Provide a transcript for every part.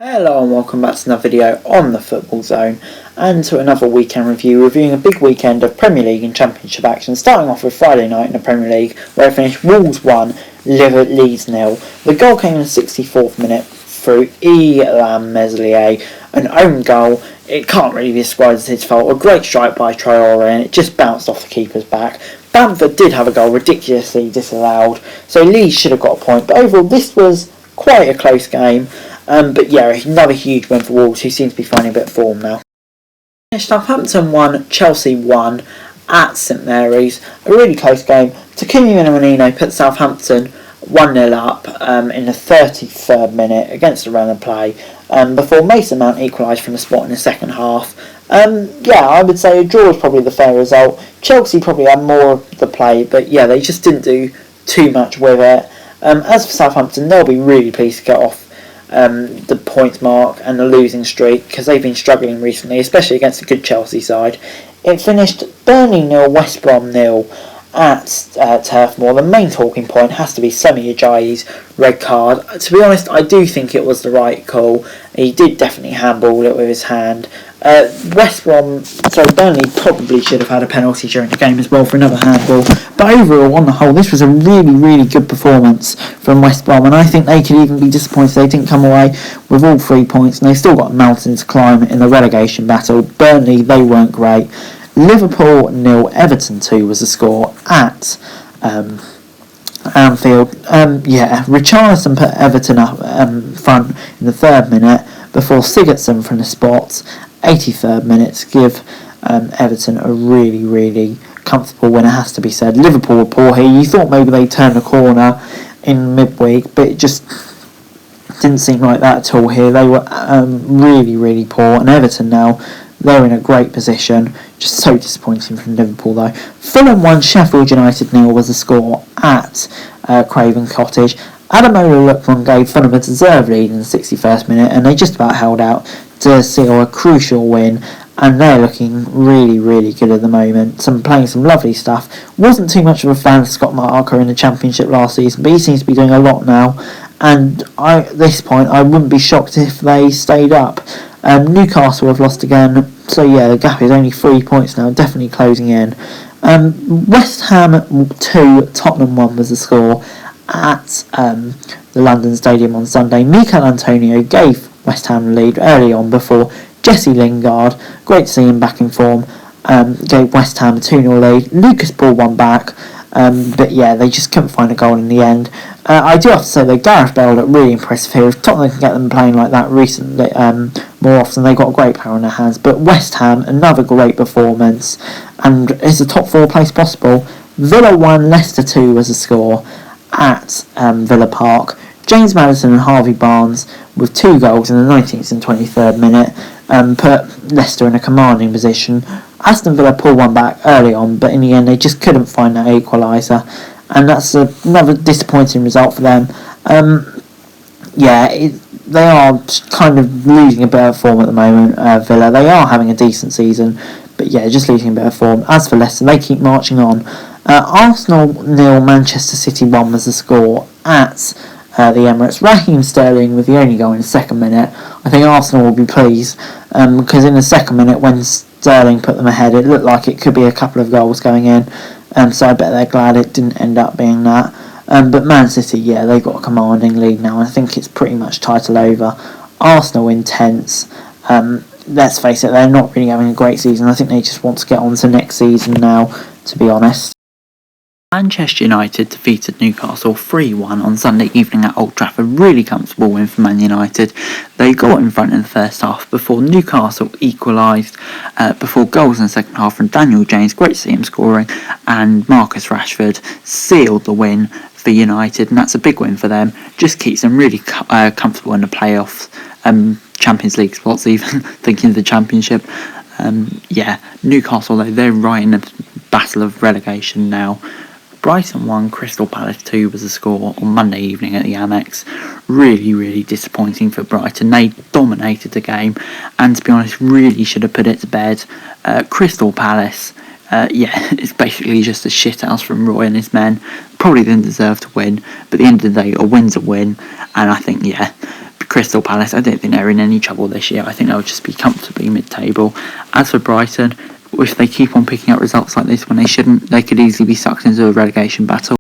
Hello and welcome back to another video on the Football Zone and to another weekend review, reviewing a big weekend of Premier League and Championship action, starting off with Friday night in the Premier League where it finished Wolves 1, Leeds 0. The goal came in the 64th minute through Elam Meslier, an own goal. It can't really be described as his fault. A great strike by Traore and it just bounced off the keeper's back. Bamford did have a goal ridiculously disallowed, so Leeds should have got a point, but overall this was quite a close game. But yeah, another huge win for Wolves, who seem to be finding a bit of form now. Southampton 1, Chelsea 1 at St Mary's. A really close game. Takumi Minamino put Southampton 1-0 up in the 33rd minute against the run of play before Mason Mount equalised from the spot in the second half. Yeah, I would say a draw is probably the fair result. Chelsea probably had more of the play, but yeah, they just didn't do too much with it. As for Southampton, they'll be really pleased to get off the points mark and the losing streak, because they've been struggling recently, especially against a good Chelsea side. It finished Burnley 0, West Brom 0 at Turf Moor. The main talking point has to be Semi Ajayi's red card. To be honest, I do think it was the right call. He did definitely handball it with his hand. Burnley probably should have had a penalty during the game as well for another handball. But overall, on the whole, this was a really, really good performance from West Brom, and I think they could even be disappointed they didn't come away with all 3 points, and they've still got a mountain to climb in the relegation battle. Burnley, they weren't great. Liverpool 0, Everton 2 was the score at Anfield. Richarlison put Everton up front in the 3rd minute before Sigurdsson from the spot, 83rd minute, to give Everton a really, really comfortable win, it has to be said. Liverpool were poor here. You thought maybe they'd turn the corner in midweek, but it just didn't seem like that at all here. They were really, really poor, and Everton now, they're in a great position. Just so disappointing from Liverpool though. Fulham 1, Sheffield United 0 was the score at Craven Cottage. Ademola Lookman gave Fulham a deserved lead in the 61st minute, and they just about held out to seal a crucial win, and they're looking really, really good at the moment. Playing some lovely stuff. Wasn't too much of a fan of Scott Marker in the Championship last season, but he seems to be doing a lot now, and at this point I wouldn't be shocked if they stayed up. Newcastle have lost again, so yeah, the gap is only 3 points now, definitely closing in. West Ham 2, Tottenham 1 was the score at the London Stadium on Sunday. Mikel Antonio gave West Ham the lead early on before Jesse Lingard, great to see him back in form, gave West Ham a 2-0 lead. Lucas Paul won back, but yeah, they just couldn't find a goal in the end. I do have to say that Gareth Bale looked really impressive here. If Tottenham can get them playing like that recently, more often, they've got a great player on their hands. But West Ham, another great performance, and is a top 4 place possible. Villa 1, Leicester 2 was the score at Villa Park. James Maddison and Harvey Barnes with 2 goals in the 19th and 23rd minute put Leicester in a commanding position. Aston Villa pulled one back early on, but in the end they just couldn't find that equaliser, and that's another disappointing result for them. They are kind of losing a bit of form at the moment, Villa. They are having a decent season, but yeah, just losing a bit of form. As for Leicester, they keep marching on. Arsenal 0, Manchester City 1 was the score at the Emirates. Raheem Sterling with the only goal in the 2nd minute. I think Arsenal will be pleased, because in the 2nd minute when Sterling put them ahead, it looked like it could be a couple of goals going in, so I bet they're glad it didn't end up being that. But Man City, yeah, they've got a commanding lead now. I think it's pretty much title over. Arsenal intense. Let's face it, they're not really having a great season. I think they just want to get on to next season now, to be honest. Manchester United defeated Newcastle 3-1 on Sunday evening at Old Trafford. Really comfortable win for Man United. They got in front in the first half before Newcastle equalised before goals in the second half from Daniel James, great to see him scoring, and Marcus Rashford sealed the win for United, and that's a big win for them. Just keeps them really comfortable in the playoffs, Champions League spots even, thinking of the Championship. Newcastle though, they're right in the battle of relegation now. Brighton 1, Crystal Palace 2 was the score on Monday evening at the Amex. Really, really disappointing for Brighton. They dominated the game, and to be honest, really should have put it to bed. Crystal Palace, it's basically just a shithouse from Roy and his men. Probably didn't deserve to win, but at the end of the day, a win's a win, and I think, Crystal Palace, I don't think they're in any trouble this year. I think they'll just be comfortably mid-table. As for Brighton, if they keep on picking up results like this when they shouldn't, they could easily be sucked into a relegation battle.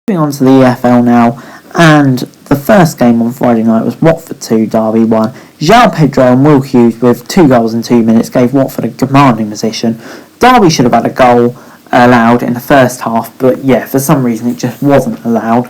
Moving on to the EFL now, and the first game on Friday night was Watford 2, Derby 1. João Pedro and Will Hughes with 2 goals in 2 minutes gave Watford a commanding position. Derby should have had a goal allowed in the first half, but yeah, for some reason it just wasn't allowed.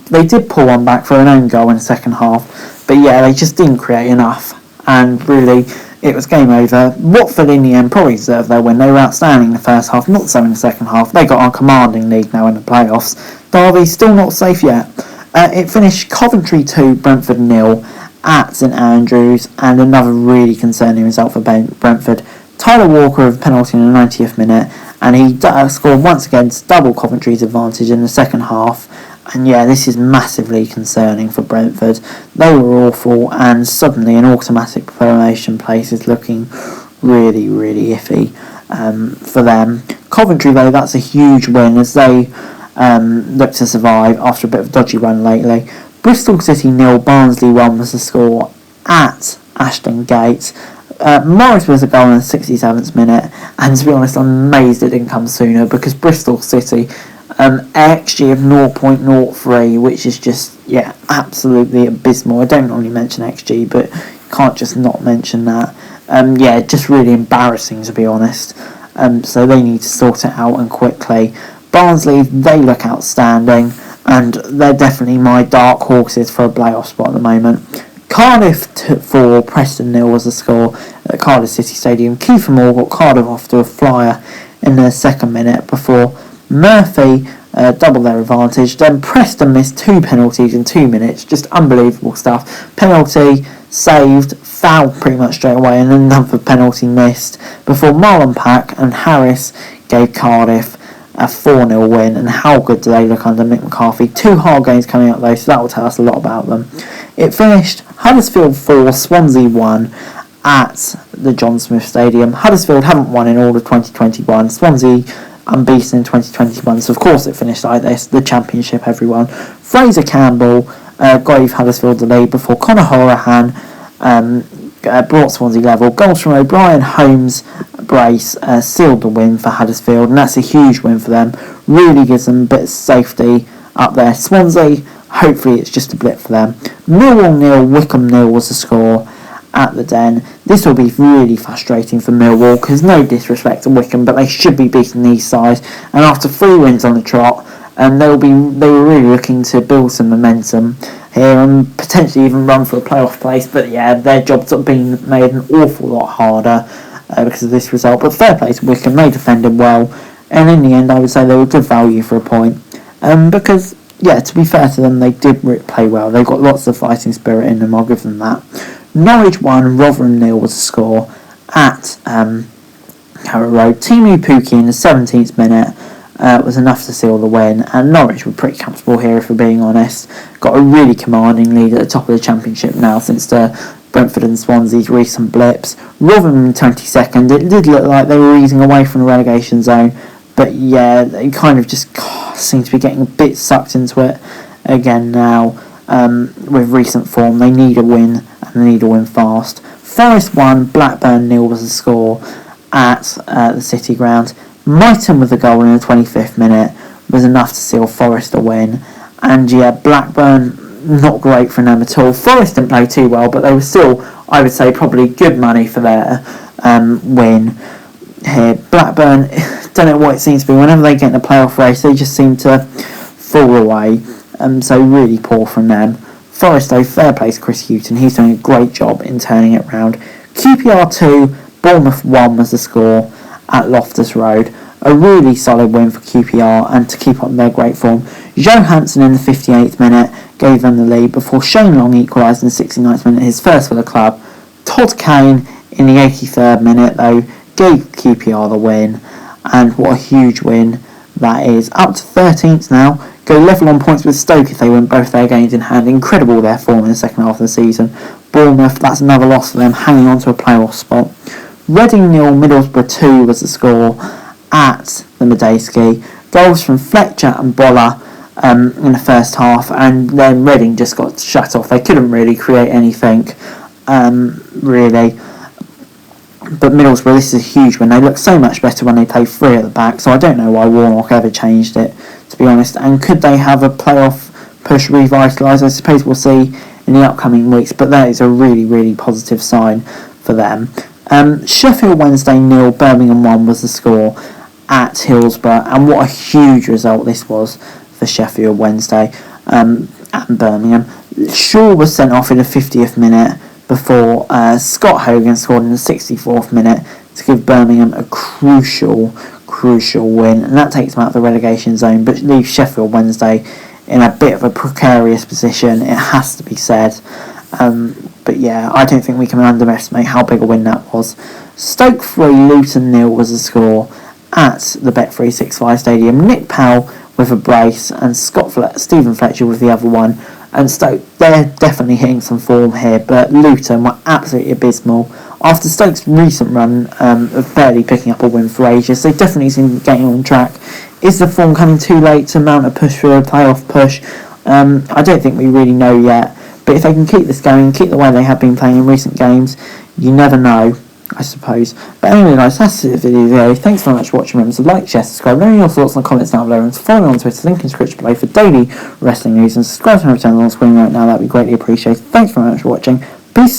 They did pull one back for an own goal in the second half, but yeah, they just didn't create enough, and really it was game over. Watford in the end probably deserved their win. They were outstanding in the first half, not so in the second half. They got on commanding lead now in the playoffs. Derby still not safe yet. It finished Coventry 2, Brentford 0 at St Andrews, and another really concerning result for Brentford. Tyler Walker with a penalty in the 90th minute, and he scored once again to double Coventry's advantage in the second half. And yeah, this is massively concerning for Brentford. They were awful, and suddenly an automatic promotion place is looking really, really iffy for them. Coventry, though, that's a huge win as they look to survive after a bit of a dodgy run lately. Bristol City 0, Barnsley 1 was the score at Ashton Gate. Morris was a goal in the 67th minute, and to be honest, I'm amazed it didn't come sooner, because Bristol City XG of 0.03, which is just, yeah, absolutely abysmal. I don't normally mention XG, but you can't just not mention that. Yeah, just really embarrassing, to be honest. So they need to sort it out, and quickly. Barnsley, they look outstanding, and they're definitely my dark horses for a playoff spot at the moment. Cardiff 4, Preston 0 was the score at Cardiff City Stadium. Kiefer Moore got Cardiff off to a flyer in the second minute before Murphy doubled their advantage. Then Preston missed 2 penalties in 2 minutes. Just unbelievable stuff. Penalty saved, foul pretty much straight away, and another penalty missed before Marlon Pack and Harris gave Cardiff a 4-0 win. And how good do they look under Mick McCarthy? 2 hard games coming up though, so that will tell us a lot about them. It finished Huddersfield 4, Swansea 1 at the John Smith Stadium. Huddersfield haven't won in all of 2021. Swansea unbeaten in 2021, so of course it finished like this. The Championship, everyone. Fraser Campbell gave Huddersfield the lead before Conor Horahan brought Swansea level. Goals from O'Brien, Holmes, Brace sealed the win for Huddersfield, and that's a huge win for them. Really gives them a bit of safety up there. Swansea, hopefully it's just a blip for them. Millwall 0, Wycombe 0 was the score at the Den. This will be really frustrating for Millwall, because no disrespect to Wycombe, but they should be beating these sides, and after 3 wins on the trot, they were really looking to build some momentum here and potentially even run for a playoff place. But yeah, their jobs have been made an awful lot harder because of this result. But fair play to Wycombe, they defended well, and in the end I would say they were good value for a point, because yeah, to be fair to them, they did play well. They've got lots of fighting spirit in them, I'll give them that. Norwich 1, Rotherham 0 was the score at Carrow Road. Timu Pukki in the 17th minute was enough to seal the win, and Norwich were pretty comfortable here, if we're being honest. Got a really commanding lead at the top of the Championship now since the Brentford and Swansea's recent blips. Rotherham in 22nd, it did look like they were easing away from the relegation zone, but yeah, they kind of just seem to be getting a bit sucked into it again now. With recent form, they need a win, and they need a win fast. Forest 1, Blackburn 0 was the score at the City Ground. Mighton with a goal in the 25th minute was enough to seal Forest a win. And yeah, Blackburn, not great for them at all. Forest didn't play too well, but they were still, I would say, probably good money for their win here. Blackburn, don't know what it seems to be. Whenever they get in a playoff race, they just seem to fall away. So really poor from them. Forest, though, fair play to Chris Hughton. He's doing a great job in turning it round. QPR 2, Bournemouth 1 was the score at Loftus Road. A really solid win for QPR, and to keep up their great form. Johansson in the 58th minute gave them the lead before Shane Long equalised in the 69th minute, his first for the club. Todd Kane in the 83rd minute, though, gave QPR the win, and what a huge win that is. Up to 13th now, go level on points with Stoke if they win both their games in hand. Incredible their form in the second half of the season. Bournemouth, that's another loss for them, hanging on to a playoff spot. Reading 0, Middlesbrough 2 was the score at the Medeski. Goals from Fletcher and Boller in the first half, and then Reading just got shut off. They couldn't really create anything, really. But Middlesbrough, this is a huge win. They look so much better when they play three at the back, so I don't know why Warnock ever changed it, to be honest. And could they have a playoff push revitalised? I suppose we'll see in the upcoming weeks, but that is a really, really positive sign for them. Sheffield Wednesday 0, Birmingham 1 was the score at Hillsborough, and what a huge result this was for Sheffield Wednesday and Birmingham. Shaw was sent off in the 50th minute before Scott Hogan scored in the 64th minute to give Birmingham a crucial win, and that takes them out of the relegation zone, but leaves Sheffield Wednesday in a bit of a precarious position, it has to be said. But yeah, I don't think we can underestimate how big a win that was. Stoke 3, Luton 0 was the score at the Bet365 Stadium. Nick Powell with a brace and Stephen Fletcher with the other one. And Stoke, they're definitely hitting some form here, but Luton were absolutely abysmal. After Stoke's recent run of barely picking up a win for ages, they definitely seem getting on track. Is the form coming too late to mount a push for a playoff push? I don't think we really know yet, but if they can keep this going, keep the way they have been playing in recent games, you never know, I suppose. But anyway guys, that's the video. Thanks very much for watching. Remember to like, share, subscribe, let me know your thoughts in the comments down below, and follow me on Twitter, link in the description below for daily wrestling news, and subscribe to my channel on screen right now, that'd be greatly appreciated. Thanks very much for watching,